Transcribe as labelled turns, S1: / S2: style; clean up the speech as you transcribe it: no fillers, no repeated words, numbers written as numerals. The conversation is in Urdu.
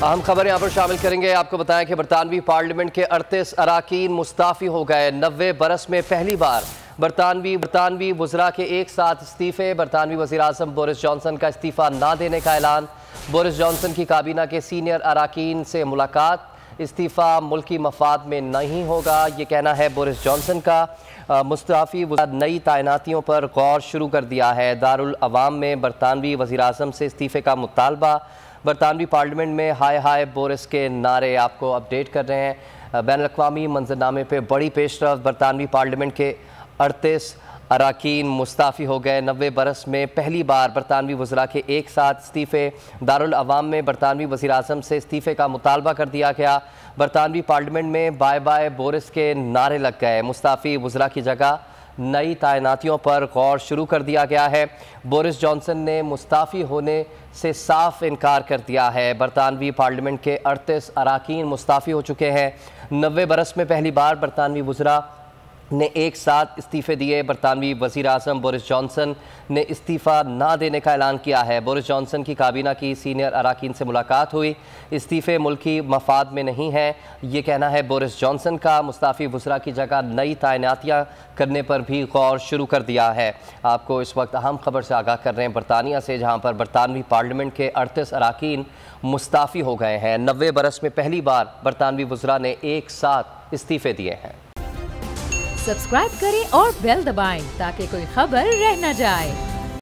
S1: اہم خبر یہاں پر شامل کریں گے۔ آپ کو بتائیں کہ برطانوی پارلیمنٹ کے 38 اراکین مستعفی ہو گئے۔ 90 برس میں پہلی بار برطانوی وزراء کے ایک ساتھ استعفے۔ برطانوی وزیراعظم بورس جانسن کا استعفیٰ نہ دینے کا اعلان۔ بورس جانسن کی کابینہ کے سینئر اراکین سے ملاقات۔ استعفیٰ ملکی مفاد میں نہیں ہوگا، یہ کہنا ہے بورس جانسن کا۔ مستعفی وزراء نئی تعیناتیوں پر غور شروع کر دیا ہے۔ دارالعوام میں برطانوی وزیراعظم سے استعفے کا مطالبہ۔ برطانوی پارلیمنٹ میں ہائے ہائے بورس کے نعرے آپ کو اپڈیٹ کر رہے ہیں۔ بین الاقوامی منظرنامے پہ بڑی پیش رفت۔ برطانوی پارلیمنٹ کے 38 اراکین مستعفی ہو گئے۔ 90 برس میں پہلی بار برطانوی وزراء کے ایک ساتھ استعفے۔ دارالعوام میں برطانوی وزیراعظم سے استعفے کا مطالبہ کر دیا گیا۔ برطانوی پارلیمنٹ میں بائے بائے بورس کے نعرے لگ گئے۔ مستعفی وزراء کی جگہ نئی تعیناتیوں پر غور شروع کر دیا گیا ہے۔ بورس جانسن نے مستعفی ہونے سے صاف انکار کر دیا ہے۔ برطانوی پارلیمنٹ کے 38 اراکین مستعفی ہو چکے ہیں۔ 90 برس میں پہلی بار برطانوی وزراء نے ایک ساتھ استعفے دیے۔ برطانوی وزیر اعظم بورس جانسن نے استعفیٰ نہ دینے کا اعلان کیا ہے۔ بورس جانسن کی کابینہ کی سینئر اراکین سے ملاقات ہوئی۔ استعفے ملکی مفاد میں نہیں ہیں، یہ کہنا ہے بورس جانسن کا۔ مستعفی وزراء کی جگہ نئی تعیناتیاں کرنے پر بھی غور شروع کر دیا ہے۔ آپ کو اس وقت اہم خبر سے آگاہ کر رہے ہیں برطانیہ سے، جہاں پر برطانوی پارلیمنٹ کے 38 اراکین مستعفی ہو گئے ہیں۔ 90 برس میں پہلی بار برطانوی وزراء نے ایک ساتھ استعفے دیے ہیں۔
S2: سبسکرائب کریں اور بیل دبائیں تاکہ کوئی خبر رہ نہ جائے۔